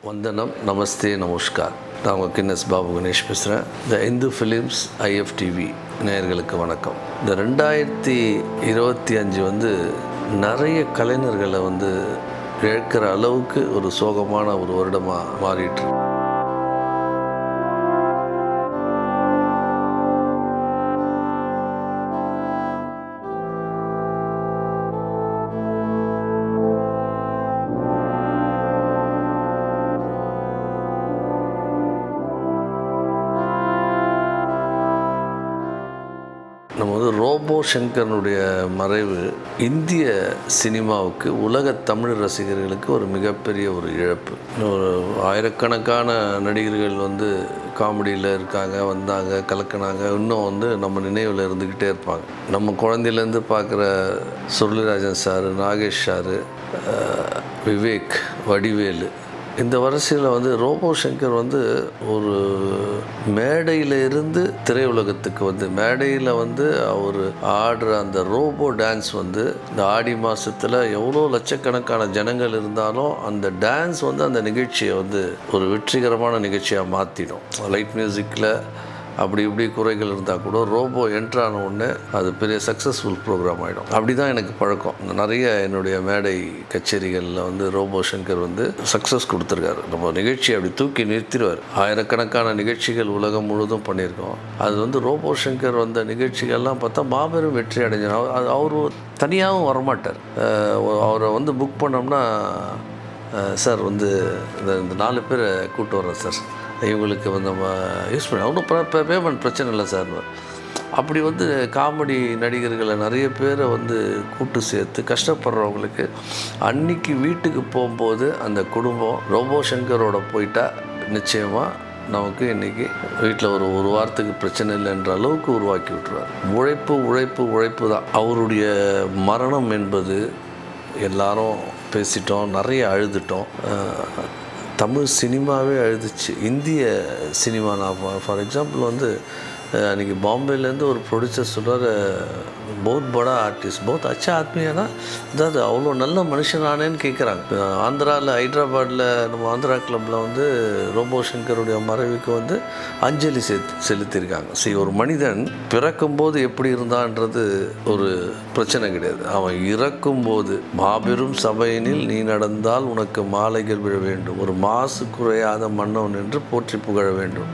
வந்தனம், நமஸ்தே, நமஸ்கார். நான் உங்கள் கின்னஸ் பாபு கணேஷ் பேசுகிறேன். இந்த இந்து ஃபிலிம்ஸ் IFTV நேயர்களுக்கு வணக்கம். இந்த 2025 நிறைய கலைஞர்களை இழக்கிற அளவுக்கு ஒரு சோகமான ஒரு வருடமாக மாறிட்டு. நம்ம ரோபோ சங்கரனுடைய மறைவு இந்திய சினிமாவுக்கு, உலக தமிழ் ரசிகர்களுக்கு ஒரு மிகப்பெரிய ஒரு இழப்பு. ஒரு ஆயிரக்கணக்கான நடிகர்கள் காமெடியில் இருக்காங்க, வந்தாங்க, கலக்கினாங்க, இன்னும் நம்ம நினைவில் இருந்துக்கிட்டே இருப்பாங்க. நம்ம குழந்தையிலேருந்து பார்க்குற சுருளிராஜன் சார், நாகேஷ் சார், விவேக், வடிவேலு, இந்த வரிசையில் ரோபோ சங்கர் ஒரு மேடையில் இருந்து திரையுலகத்துக்கு மேடையில் அவர் ஆடுற அந்த ரோபோ டான்ஸ் இந்த ஆடி மாதத்தில் எவ்வளோ லட்சக்கணக்கான ஜனங்கள் இருந்தாலும் அந்த டான்ஸ் அந்த நிகழ்ச்சியை ஒரு வெற்றிகரமான நிகழ்ச்சியாக மாற்றிடும். லைட் மியூசிக்கில் அப்படி இப்படி குறைகள் இருந்தால் கூட ரோபோ என்ட்ரான உடனே அது பெரிய சக்ஸஸ்ஃபுல் ப்ரோக்ராம் ஆகிடும். அப்படி தான் எனக்கு பழக்கம். நிறைய என்னுடைய மேடை கச்சேரிகளில் ரோபோ சங்கர் சக்ஸஸ் கொடுத்துருக்காரு. நம்ம நிகழ்ச்சியை அப்படி தூக்கி நிறுத்திடுவார். ஆயிரக்கணக்கான நிகழ்ச்சிகள் உலகம் முழுதும் பண்ணியிருக்கோம். அது ரோபோ சங்கர் வந்த நிகழ்ச்சிகள்லாம் பார்த்தா மாபெரும் வெற்றி அடைஞ்சிடும். அவர் தனியாகவும் வரமாட்டார். அவரை புக் பண்ணோம்னா, சார் இந்த 4 பேரை கூப்பிட்டு வர்றேன் சார், இவங்களுக்கு நம்ம யூஸ் பண்ணி ஒன்றும் பேமெண்ட் பிரச்சனை இல்லை சார். அப்படி காமெடி நடிகர்களை நிறைய பேரை கூட்டு சேர்த்து கஷ்டப்படுறவங்களுக்கு அன்னைக்கு வீட்டுக்கு போகும்போது அந்த குடும்பம் ரோபோ சங்கரோட போயிட்டா நிச்சயமாக நமக்கு இன்றைக்கி வீட்டில் ஒரு வாரத்துக்கு பிரச்சனை இல்லைன்ற அளவுக்கு உருவாக்கி விட்டுருவார். உழைப்பு உழைப்பு உழைப்பு தான். அவருடைய மரணம் என்பது எல்லாரும் பேசிட்டோம், நிறைய அழுதுட்டோம். தமிழ் சினிமாவே அழுதுச்சு, இந்திய சினிமா. நான் ஃபார் எக்ஸாம்பிள் அன்றைக்கி பாம்பேலேருந்து ஒரு ப்ரொடியூசர் சொல்கிறார், பௌத் படா ஆர்டிஸ்ட் பௌத் அச்சா ஆத்மியானா, அதாவது அவ்வளோ நல்ல மனுஷனானேன்னு கேட்குறாங்க. ஆந்திராவில், ஹைதராபாத்தில், நம்ம ஆந்திரா கிளப்பில் ரோபோ சங்கருடைய மறைவுக்கு அஞ்சலி செலுத்தியிருக்காங்க. சரி, ஒரு மனிதன் பிறக்கும்போது எப்படி இருந்தான்றது ஒரு பிரச்சனை கிடையாது. அவன் இறக்கும்போது மாபெரும் சபையினில் நீ நடந்தால் உனக்கு மாலைகள் விழ வேண்டும், ஒரு மாசு குறையாத மன்னவன் என்று போற்றி புகழ வேண்டும்.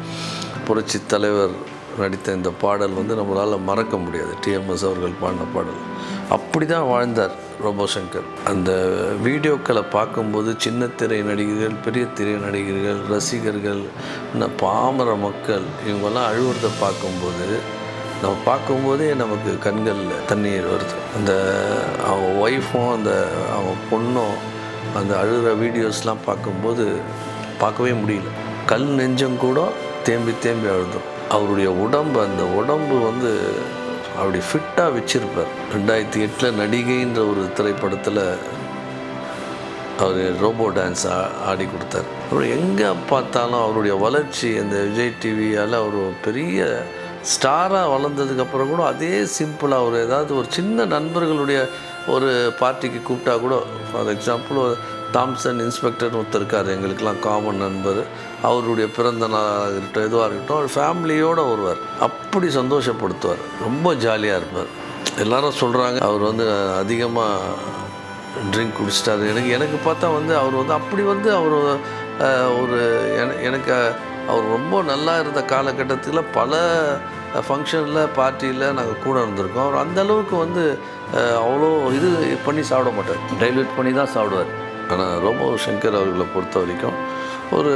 புரட்சி தலைவர் நடித்த இந்த பாடல் நம்மளால் மறக்க முடியாது. TMS அவர்கள் பாடின பாடல். அப்படி தான் வாழ்ந்தார் ரோபோ சங்கர். அந்த வீடியோக்களை பார்க்கும்போது சின்ன திரை நடிகர்கள், பெரிய திரை நடிகர்கள், ரசிகர்கள், பாமர மக்கள் இவங்கெல்லாம் அழுவுறதை நம்ம பார்க்கும்போதே நமக்கு கண்களில் தண்ணீர் வருது. அந்த அவங்க ஒய்ஃபும் அவங்க பொண்ணும் அந்த அழுகிற வீடியோஸ்லாம் பார்க்கும்போது பார்க்கவே முடியல. கல் நெஞ்சம் கூட தேம்பி தேம்பி அழுதும். அவருடைய உடம்பு, அந்த உடம்பு அப்படி ஃபிட்டாக வச்சுருப்பார். 2008 நடிகைன்ற ஒரு திரைப்படத்தில் அவர் ரோபோ டான்ஸ் ஆடி கொடுத்தார். அவர் எங்கே பார்த்தாலும் அவருடைய வளர்ச்சி, அந்த விஜய் டிவியால் அவர் பெரிய ஸ்டாராக வளர்ந்ததுக்கப்புறம் கூட அதே சிம்பிளாக அவர் ஏதாவது ஒரு சின்ன நண்பர்களுடைய ஒரு பார்ட்டிக்கு கூப்பிட்டா கூட, ஃபார் எக்ஸாம்பிள் தாம்சன் இன்ஸ்பெக்டர் ஒருத்தர் இருக்கார், எங்களுக்கெல்லாம் காமன் நண்பர். அவருடைய பிறந்த நாளாக இருக்கட்டும், எதுவாக இருக்கட்டும், அவர் ஃபேமிலியோடு வருவார். அப்படி சந்தோஷப்படுத்துவார். ரொம்ப ஜாலியாக இருப்பார். எல்லாரும் சொல்கிறாங்க அவர் அதிகமாக ட்ரிங்க் குடிச்சிட்டாரு. எனக்கு பார்த்தா அவர் அப்படி அவர் ஒரு எனக்கு அவர் ரொம்ப நல்லா இருந்த காலகட்டத்தில் பல ஃபங்க்ஷனில், பார்ட்டியில் நாங்கள் கூட இருந்திருக்கோம். அவர் அந்தளவுக்கு அவ்வளோ இது பண்ணி சாப்பிட மாட்டார், டைல்யூட் பண்ணி தான் சாப்பிடுவார். ஆனால் ரோபோ சங்கர் அவர்களை பொறுத்த வரைக்கும் ஒரு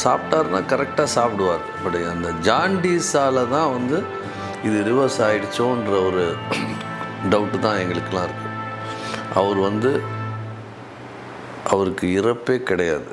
சாப்பிட்டார்னா கரெக்டாக சாப்பிடுவார். பட் அந்த ஜாண்டீஸால் தான் இது ரிவர்ஸ் ஆகிடுச்சோன்ற ஒரு டவுட்டு தான் எங்களுக்கெல்லாம் இருக்குது. அவர் அவருக்கு இறப்பே கிடையாது.